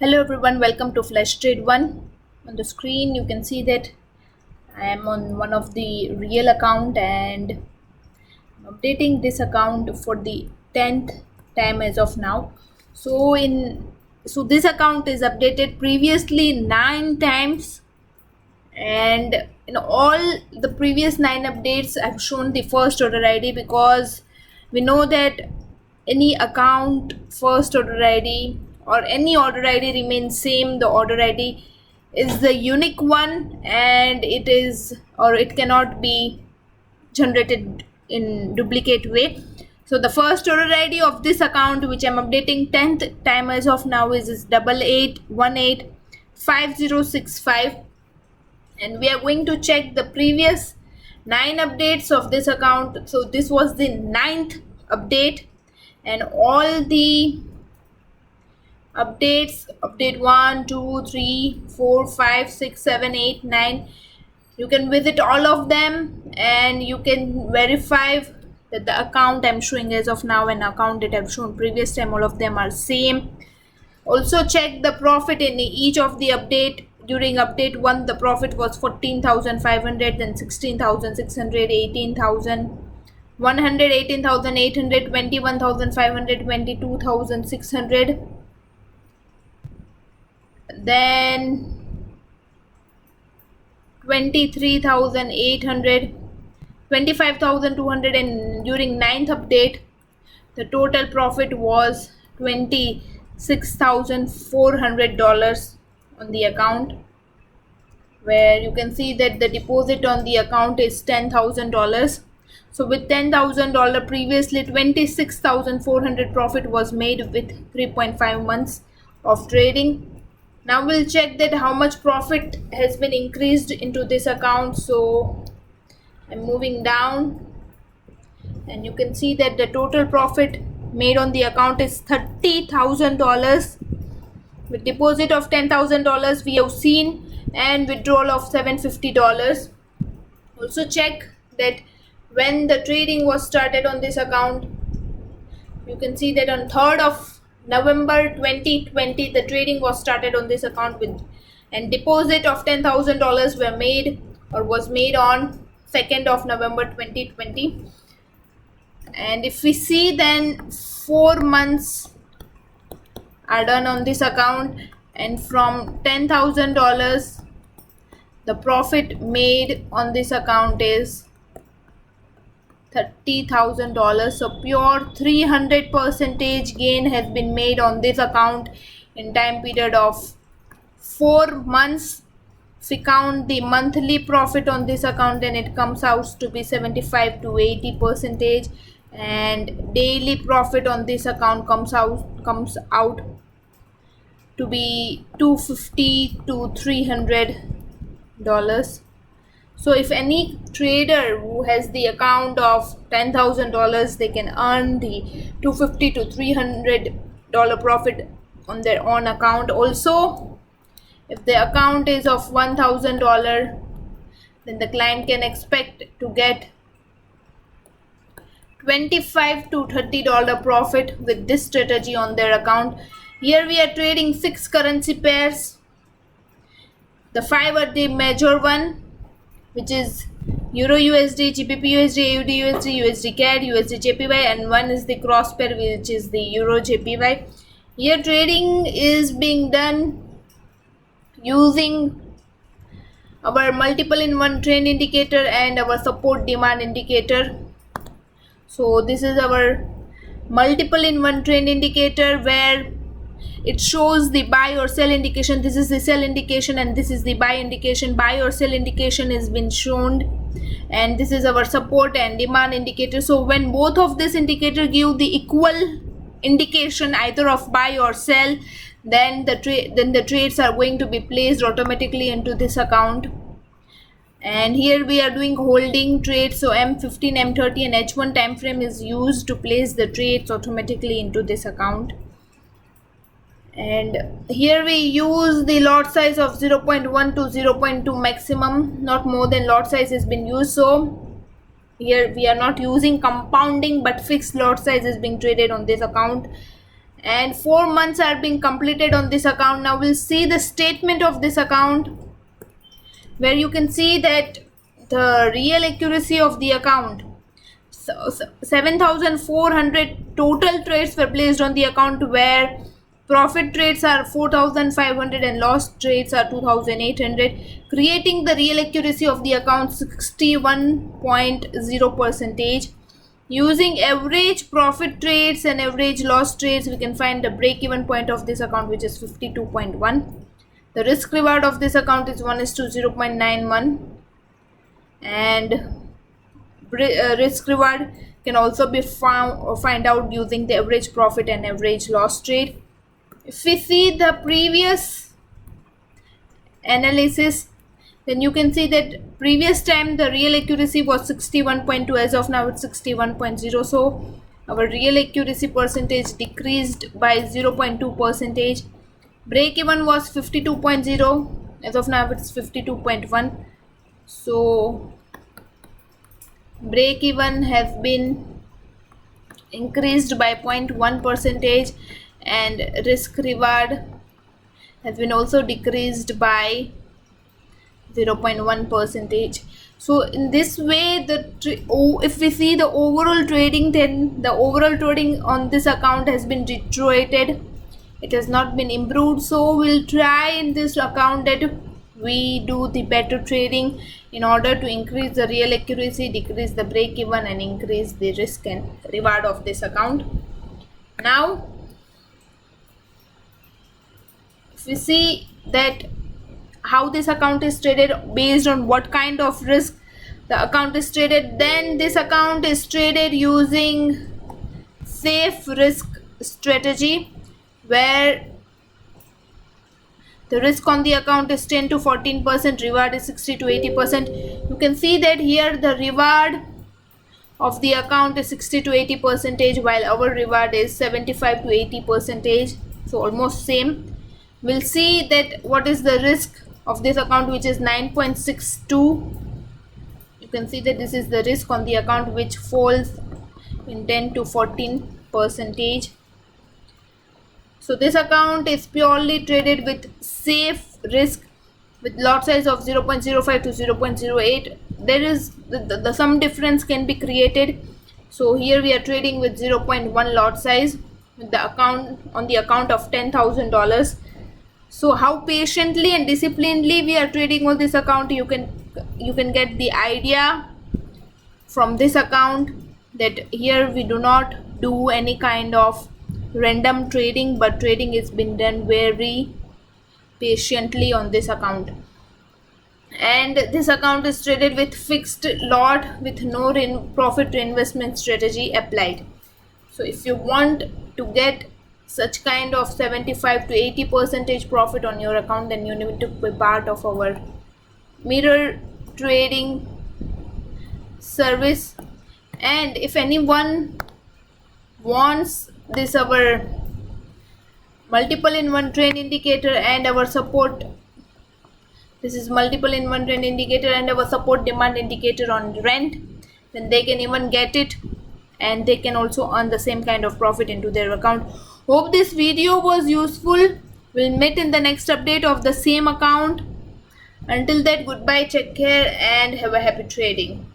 Hello everyone, welcome to Flash Trade 1. On the screen you can see that I am on one of the real account and I'm updating this account for the 10th time as of now. So this account is updated previously 9 times, and in all the previous 9 updates I've shown the first order ID because we know that any account first order ID or any order ID remains same. The order ID is the unique one and it cannot be generated in duplicate way. So the first order ID of this account, which I'm updating 10th time as of now, is 88185065, and we are going to check the previous 9 updates of this account. So this was the 9th update, and all the update 1 2 3 4 5 6 7 8 9, you can visit all of them and you can verify that the account I'm showing as of now and account that I've shown previous time, all of them are same. Also check the profit in each of the update. During update 1 the profit was 14,500, then 16,600, 18,100, 18,800, 21,500, 22,600, then 23,800, 25,200, and during 9th update the total profit was $26,400 on the account, where you can see that the deposit on the account is $10,000. So with $10,000 previously 26,400 profit was made with 3.5 months of trading. Now we'll check that how much profit has been increased into this account. So I'm moving down and you can see that the total profit made on the account is $30,000 with deposit of $10,000 we have seen, and withdrawal of $750. Also check that when the trading was started on this account, you can see that on 3rd of November 2020 the trading was started on this account with, and deposit of $10,000 were made or was made on 2nd of November 2020. And if we see, then 4 months are done on this account, and from $10,000 the profit made on this account is $30,000. So pure 300% gain has been made on this account in time period of 4 months. If we count the monthly profit on this account, then it comes out to be 75 to 80%, and daily profit on this account comes out to be $250 to $300. So if any trader who has the account of $10,000, they can earn the $250 to $300 profit on their own account. Also, if the account is of $1,000, then the client can expect to get $25 to $30 profit with this strategy on their account. Here we are trading 6 currency pairs. The 5 are the major one, which is Euro USD, GBP USD, AUD USD, USD CAD, USD JPY, and one is the cross pair, which is the Euro JPY. Here trading is being done using our multiple in one trend indicator and our support demand indicator. So this is our multiple in one trend indicator, where it shows the buy or sell indication. This is the sell indication and this is the buy indication. Buy or sell indication has been shown, and this is our support and demand indicator. So when both of this indicator give the equal indication either of buy or sell, then the trades are going to be placed automatically into this account. And here we are doing holding trades, so M15, M30 and H1 time frame is used to place the trades automatically into this account. And here we use the lot size of 0.1 to 0.2 maximum, not more than lot size has been used. So here we are not using compounding, but fixed lot size is being traded on this account. and 4 months are being completed on this account. Now we'll see the statement of this account, where you can see that the real accuracy of the account. So 7,400 total trades were placed on the account, where profit trades are 4,500 and loss trades are 2,800, creating the real accuracy of the account 61.0%. Using average profit trades and average loss trades, we can find the break-even point of this account, which is 52.1. The risk reward of this account is 1:0.91, and risk reward can also be find out using the average profit and average loss trade. If we see the previous analysis, then you can see that previous time the real accuracy was 61.2. As of now it's 61.0. so our real accuracy percentage decreased by 0.2 percentage. Break even was 52.0. as of now it's 52.1. so break even has been increased by 0.1 percentage, and risk reward has been also decreased by 0.1 percentage. So in this way, if we see the overall trading, then the overall trading on this account has been deteriorated. It has not been improved. So we'll try in this account that we do the better trading in order to increase the real accuracy, decrease the break even, and increase the risk and reward of this account. Now if we see that how this account is traded, based on what kind of risk the account is traded, then this account is traded using safe risk strategy, where the risk on the account is 10 to 14%, reward is 60 to 80%. You can see that here the reward of the account is 60 to 80%, while our reward is 75 to 80%, so almost same. We'll see that what is the risk of this account, which is 9.62. You can see that this is the risk on the account, which falls in 10 to 14%. So this account is purely traded with safe risk, with lot size of 0.05 to 0.08. There is some difference can be created. So here we are trading with 0.1 lot size with the account on the account of $10,000. So how patiently and disciplinedly we are trading on this account, you can get the idea from this account, that here we do not do any kind of random trading, but trading is been done very patiently on this account. And this account is traded with fixed lot with no profit reinvestment strategy applied. So if you want to get such kind of 75 to 80% profit on your account, then you need to be part of our mirror trading service. And if anyone wants this our multiple in one trend indicator and our support, this is multiple in one trend indicator and our support demand indicator on rent, then they can even get it, and they can also earn the same kind of profit into their account. Hope this video was useful. We'll meet in the next update of the same account. Until that, goodbye, take care, and have a happy trading.